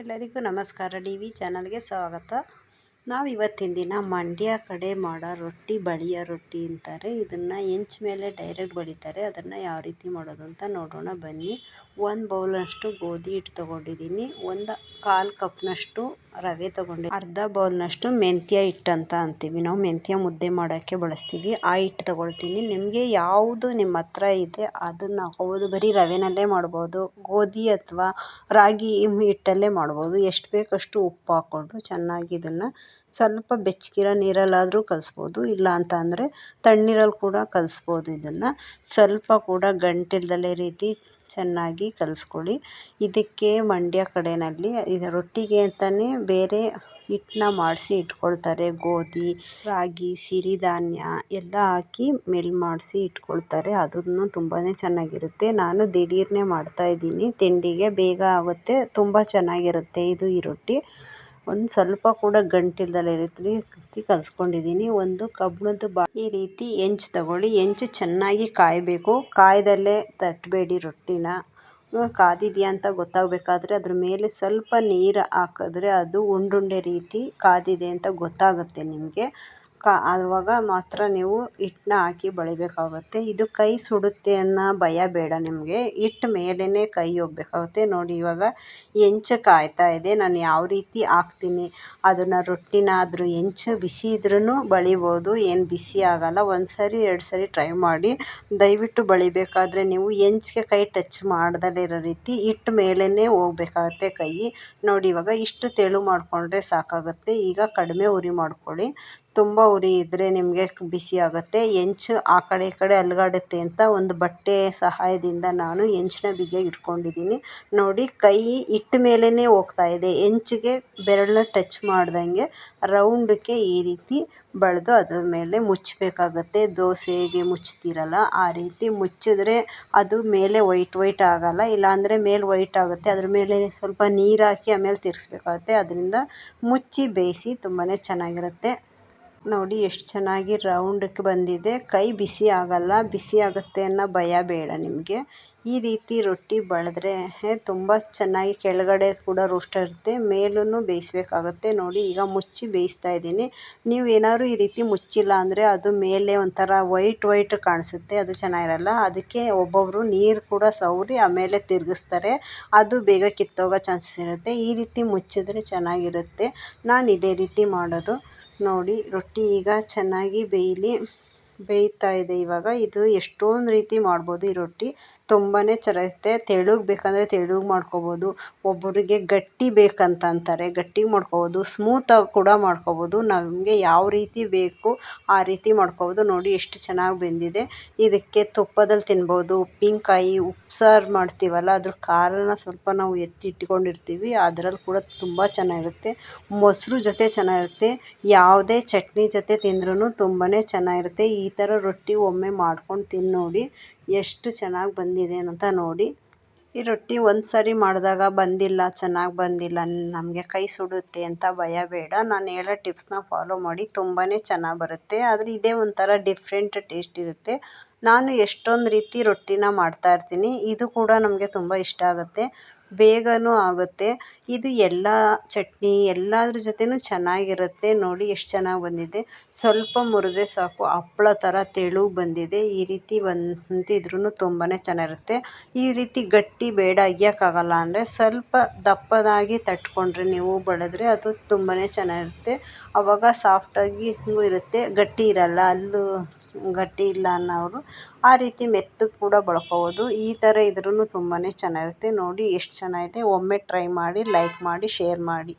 ಎಲ್ಲರಿಗೂ ನಮಸ್ಕಾರ. ಡಿ.ವಿ ಚಾನಲ್ಗೆ ಸ್ವಾಗತ. ನಾವು ಇವತ್ತಿನ ದಿನ ಮಂಡ್ಯ ಕಡೆ ಮಾಡೋ ರೊಟ್ಟಿ ಬಳಿಯ ರೊಟ್ಟಿ ಅಂತಾರೆ. ಇದನ್ನು ಹೆಂಚ್ ಮೇಲೆ ಡೈರೆಕ್ಟ್ ಬಡಿತಾರೆ. ಅದನ್ನು ಯಾವ ರೀತಿ ಮಾಡೋದು ಅಂತ ನೋಡೋಣ ಬನ್ನಿ. 1 ಬೌಲ್ನಷ್ಟು ಗೋಧಿ ಹಿಟ್ಟು ತೊಗೊಂಡಿದ್ದೀನಿ. 1/4 ಕಪ್ನಷ್ಟು ರವೆ ತೊಗೊಂಡಿದ್ದೀನಿ. ಅರ್ಧ ಬೌಲ್ನಷ್ಟು ಮೆಂತ್ಯ ಹಿಟ್ಟು ಅಂತ ಅಂತೀವಿ ನಾವು, ಮೆಂತ್ಯ ಮುದ್ದೆ ಮಾಡೋಕ್ಕೆ ಬಳಸ್ತೀವಿ. ಆ ಹಿಟ್ಟು ತೊಗೊಳ್ತೀನಿ. ನಿಮಗೆ ಯಾವುದು ನಿಮ್ಮ ಹತ್ರ ಇದೆ ಅದನ್ನು ಹಾಕೋಬೋದು. ಬರೀ ರವೆನಲ್ಲೇ ಮಾಡ್ಬೋದು, ಗೋಧಿ ಅಥವಾ ರಾಗಿ ಹಿಟ್ಟಲ್ಲೇ ಮಾಡ್ಬೋದು. ಎಷ್ಟು ಬೇಕಷ್ಟು ಉಪ್ಪು ಹಾಕ್ಕೊಂಡು ಚೆನ್ನಾಗಿ ಇದನ್ನು ಸ್ವಲ್ಪ ಬೆಚ್ಚಗಿರೋ ನೀರಲ್ಲಾದರೂ ಕಲಿಸ್ಬೋದು. ಇಲ್ಲ ಅಂತ ಅಂದರೆ ತಣ್ಣೀರಲ್ಲಿ ಕೂಡ ಕಲಿಸ್ಬೋದು. ಇದನ್ನು ಸ್ವಲ್ಪ ಕೂಡ ಗಂಟಿಲ್ದಲೇ ರೀತಿ ಚೆನ್ನಾಗಿ ಕಲಿಸ್ಕೊಳ್ಳಿ. ಇದಕ್ಕೆ ಮಂಡ್ಯ ಕಡೆಯಲ್ಲಿ ಇದು ರೊಟ್ಟಿಗೆ ಅಂತಲೇ ಬೇರೆ ಹಿಟ್ಟನ್ನ ಮಾಡಿಸಿ ಇಟ್ಕೊಳ್ತಾರೆ. ಗೋಧಿ, ರಾಗಿ, ಸಿರಿಧಾನ್ಯ ಎಲ್ಲ ಹಾಕಿ ಮಿಲ್ ಮಾಡಿಸಿ ಇಟ್ಕೊಳ್ತಾರೆ. ಅದನ್ನು ತುಂಬಾ ಚೆನ್ನಾಗಿರುತ್ತೆ. ನಾನು ದಿಢೀರ್ನೇ ಮಾಡ್ತಾಯಿದ್ದೀನಿ. ತಿಂಡಿಗೆ ಬೇಗ ಆಗುತ್ತೆ, ತುಂಬ ಚೆನ್ನಾಗಿರುತ್ತೆ ಈ ರೊಟ್ಟಿ. ಒಂದು ಸ್ವಲ್ಪ ಕೂಡ ಗಂಟಿಲ್ದಲೇ ರೀತಿ ಕಲಿಸ್ಕೊಂಡಿದ್ದೀನಿ. ಒಂದು ಕಬ್ಬಿಣದ ಈ ರೀತಿ ಹೆಂಚು ತಗೊಳ್ಳಿ. ಹೆಂಚು ಚೆನ್ನಾಗಿ ಕಾಯಬೇಕು. ಕಾಯ್ದಲ್ಲೇ ತಟ್ಟಬೇಡಿ ರೊಟ್ಟಿನ. ಕಾದಿದೆಯಾ ಅಂತ ಗೊತ್ತಾಗಬೇಕಾದ್ರೆ ಅದ್ರ ಮೇಲೆ ಸ್ವಲ್ಪ ನೀರು ಹಾಕಿದ್ರೆ ಅದು ಉಂಡುಂಡೆ ರೀತಿ ಕಾದಿದೆ ಅಂತ ಗೊತ್ತಾಗುತ್ತೆ ನಿಮಗೆ. ಆವಾಗ ಮಾತ್ರ ನೀವು ಹಿಟ್ಟನ್ನ ಹಾಕಿ ಬಳಿಬೇಕಾಗುತ್ತೆ. ಇದು ಕೈ ಸುಡುತ್ತೆ ಅನ್ನೋ ಭಯ ಬೇಡ ನಿಮಗೆ. ಹಿಟ್ಟು ಮೇಲೇ ಕೈ ಹೋಗಬೇಕಾಗುತ್ತೆ. ನೋಡಿ, ಇವಾಗ ಹೆಂಚು ಕಾಯ್ತಾ ಇದೆ. ನಾನು ಯಾವ ರೀತಿ ಹಾಕ್ತೀನಿ ಅದನ್ನು ರೊಟ್ಟಿನ ಅದ್ರ ಹೆಂಚು ಬಿಸಿ ಇದ್ರೂ ಬಳಿಬೋದು, ಏನು ಬಿಸಿ ಆಗೋಲ್ಲ. 1 ಸರಿ 2 ಸರಿ ಟ್ರೈ ಮಾಡಿ. ದಯವಿಟ್ಟು ಬಳಿಬೇಕಾದ್ರೆ ನೀವು ಹೆಂಚಿಗೆ ಕೈ ಟಚ್ ಮಾಡ್ದಲೇ ಇರೋ ರೀತಿ ಹಿಟ್ಟು ಮೇಲೇ ಹೋಗಬೇಕಾಗುತ್ತೆ ಕೈ. ನೋಡಿ, ಇವಾಗ ಇಷ್ಟು ತೆಳು ಮಾಡಿಕೊಂಡ್ರೆ ಸಾಕಾಗುತ್ತೆ. ಈಗ ಕಡಿಮೆ ಉರಿ ಮಾಡ್ಕೊಳ್ಳಿ. ತುಂಬ ಉರಿ ಇದ್ದರೆ ನಿಮಗೆ ಬಿಸಿ ಆಗುತ್ತೆ. ಹೆಂಚು ಆ ಕಡೆ ಈ ಕಡೆ ಅಲುಗಾಡುತ್ತೆ ಅಂತ ಒಂದು ಬಟ್ಟೆ ಸಹಾಯದಿಂದ ನಾನು ಹೆಂಚನ್ನ ಬಿಗಿಯಾಗಿ ಇಟ್ಕೊಂಡಿದ್ದೀನಿ. ನೋಡಿ, ಕೈ ಹಿಟ್ಟು ಮೇಲೇ ಹೋಗ್ತಾ ಇದೆ. ಹೆಂಚಿಗೆ ಬೆರಳನ್ನ ಟಚ್ ಮಾಡ್ದಂಗೆ ರೌಂಡಕ್ಕೆ ಈ ರೀತಿ ಬಳಿದು ಅದ್ರ ಮೇಲೆ ಮುಚ್ಚಬೇಕಾಗತ್ತೆ. ದೋಸೆ ಹೇಗೆ ಮುಚ್ತೀರಲ್ಲ ಆ ರೀತಿ ಮುಚ್ಚಿದ್ರೆ ಅದು ಮೇಲೆ ವೈಟ್ ಆಗೋಲ್ಲ. ಇಲ್ಲಾಂದರೆ ಮೇಲೆ ವೈಟ್ ಆಗುತ್ತೆ. ಅದ್ರ ಮೇಲೆ ಸ್ವಲ್ಪ ನೀರು ಹಾಕಿ ಆಮೇಲೆ ತಿರ್ಗಿಸ್ಬೇಕಾಗುತ್ತೆ. ಅದರಿಂದ ಮುಚ್ಚಿ ಬೇಯಿಸಿ, ತುಂಬಾ ಚೆನ್ನಾಗಿರುತ್ತೆ. ನೋಡಿ ಎಷ್ಟು ಚೆನ್ನಾಗಿ ರೌಂಡಕ್ಕೆ ಬಂದಿದೆ. ಕೈ ಬಿಸಿ ಆಗೋಲ್ಲ, ಬಿಸಿ ಆಗುತ್ತೆ ಅನ್ನೋ ಭಯ ಬೇಡ ನಿಮಗೆ. ಈ ರೀತಿ ರೊಟ್ಟಿ ಬಳಿದ್ರೆ ತುಂಬ ಚೆನ್ನಾಗಿ ಕೆಳಗಡೆ ಕೂಡ ರೋಸ್ಟ್ ಇರುತ್ತೆ, ಮೇಲೂ ಬೇಯಿಸಬೇಕಾಗುತ್ತೆ. ನೋಡಿ, ಈಗ ಮುಚ್ಚಿ ಬೇಯಿಸ್ತಾ ಇದ್ದೀನಿ. ನೀವು ಏನಾದ್ರು ಈ ರೀತಿ ಮುಚ್ಚಿಲ್ಲ ಅಂದರೆ ಅದು ಮೇಲೆ ಒಂಥರ ವೈಟ್ ಕಾಣಿಸುತ್ತೆ, ಅದು ಚೆನ್ನಾಗಿರಲ್ಲ. ಅದಕ್ಕೆ ಒಬ್ಬೊಬ್ಬರು ನೀರು ಕೂಡ ಸವರಿ ಆಮೇಲೆ ತಿರುಗಿಸ್ತಾರೆ, ಅದು ಬೇಗ ಕಿತ್ತೋಗೋ ಚಾನ್ಸಸ್ ಇರುತ್ತೆ. ಈ ರೀತಿ ಮುಚ್ಚಿದ್ರೆ ಚೆನ್ನಾಗಿರುತ್ತೆ. ನಾನು ಇದೇ ರೀತಿ ಮಾಡೋದು. ನೋಡಿ, ರೊಟ್ಟಿ ಈಗ ಚೆನ್ನಾಗಿ ಬೇಯ್ತಾ ಇದೆ. ಇವಾಗ ಇದು ಎಷ್ಟೊಂದು ರೀತಿ ಮಾಡ್ಬೋದು. ಈ ರೊಟ್ಟಿ ತುಂಬಾ ಚೆನ್ನಾಗಿರುತ್ತೆ. ತೆಳುಗೆ ಬೇಕಂದರೆ ತೆಳುಗೆ ಮಾಡ್ಕೊಬೋದು. ಒಬ್ಬರಿಗೆ ಗಟ್ಟಿ ಬೇಕಂತ ಅಂತಾರೆ, ಗಟ್ಟಿಗೆ ಮಾಡ್ಕೊಬೋದು. ಸ್ಮೂತಾಗಿ ಕೂಡ ಮಾಡ್ಕೊಬೋದು. ನಮಗೆ ಯಾವ ರೀತಿ ಬೇಕು ಆ ರೀತಿ ಮಾಡ್ಕೊಬೋದು. ನೋಡಿ ಎಷ್ಟು ಚೆನ್ನಾಗಿ ಬೆಂದಿದೆ. ಇದಕ್ಕೆ ತುಪ್ಪದಲ್ಲಿ ತಿನ್ಬೋದು. ಉಪ್ಪಿನಕಾಯಿ, ಉಪ್ಸಾರು ಮಾಡ್ತೀವಲ್ಲ ಅದ್ರ ಖಾರನ ಸ್ವಲ್ಪ ನಾವು ಎತ್ತಿಟ್ಕೊಂಡಿರ್ತೀವಿ, ಅದರಲ್ಲಿ ಕೂಡ ತುಂಬ ಚೆನ್ನಾಗಿರುತ್ತೆ. ಮೊಸರು ಜೊತೆ ಚೆನ್ನಾಗಿರುತ್ತೆ. ಯಾವುದೇ ಚಟ್ನಿ ಜೊತೆ ತಿಂದ್ರೂ ತುಂಬಾ ಚೆನ್ನಾಗಿರುತ್ತೆ. ಈ ಥರ ರೊಟ್ಟಿ ಒಮ್ಮೆ ಮಾಡ್ಕೊಂಡು ತಿಂದು ನೋಡಿ, ಎಷ್ಟು ಚೆನ್ನಾಗಿ ಬಂದಿದೆ ಅಂತ ನೋಡಿ. ಈ ರೊಟ್ಟಿ ಒಂದು ಸಾರಿ ಮಾಡಿದಾಗ ಚೆನ್ನಾಗಿ ಬಂದಿಲ್ಲ, ನಮಗೆ ಕೈ ಸುಡುತ್ತೆ ಅಂತ ಭಯ ಬೇಡ. ನಾನು ಹೇಳೋ ಟಿಪ್ಸ್ನ ಫಾಲೋ ಮಾಡಿ, ತುಂಬಾ ಚೆನ್ನಾಗಿ ಬರುತ್ತೆ. ಆದರೆ ಇದೇ ಒಂಥರ ಡಿಫ್ರೆಂಟ್ ಟೇಸ್ಟ್ ಇರುತ್ತೆ. ನಾನು ಎಷ್ಟೊಂದು ರೀತಿ ರೊಟ್ಟಿನ ಮಾಡ್ತಾಯಿರ್ತೀನಿ. ಇದು ಕೂಡ ನಮಗೆ ತುಂಬ ಇಷ್ಟ ಆಗುತ್ತೆ, ಬೇಗನೂ ಆಗುತ್ತೆ. ಇದು ಎಲ್ಲ ಚಟ್ನಿ ಎಲ್ಲದ್ರ ಜೊತೆನೂ ಚೆನ್ನಾಗಿರುತ್ತೆ. ನೋಡಿ ಎಷ್ಟು ಚೆನ್ನಾಗಿ ಬಂದಿದೆ. ಸ್ವಲ್ಪ ಮುರಿದ್ರೆ ಸಾಕು, ಹಪ್ಪಳ ಥರ ತೆಳು ಬಂದಿದೆ. ಈ ರೀತಿ ಬಂದಿದ್ರೂ ತುಂಬಾ ಚೆನ್ನಾಗಿರುತ್ತೆ. ಈ ರೀತಿ ಗಟ್ಟಿ ಬೇಡ, ಅಗಿಯೋಕ್ಕಾಗಲ್ಲ ಅಂದರೆ ಸ್ವಲ್ಪ ದಪ್ಪದಾಗಿ ತಟ್ಕೊಂಡ್ರೆ ನೀವು ಬಳಿದ್ರೆ ಅದು ತುಂಬಾ ಚೆನ್ನಾಗಿರುತ್ತೆ. ಆವಾಗ ಸಾಫ್ಟಾಗಿ ಇರುತ್ತೆ, ಗಟ್ಟಿ ಇರಲ್ಲ. ಅಲ್ಲೂ ಗಟ್ಟಿ ಇಲ್ಲ ಅನ್ನೋರು ಆ ರೀತಿ ಮೆತ್ತಗೆ ಕೂಡ ಬಳ್ಕೊಬೋದು. ಈ ಥರ ಇದ್ರೂ ತುಂಬಾ ಚೆನ್ನಾಗಿರುತ್ತೆ. ನೋಡಿ ಎಷ್ಟು ಚೆನ್ನಾಗಿದೆ. ಒಮ್ಮೆ ಟ್ರೈ ಮಾಡಿ, ಲೈಕ್ ಮಾಡಿ, ಶೇರ್ ಮಾಡಿ.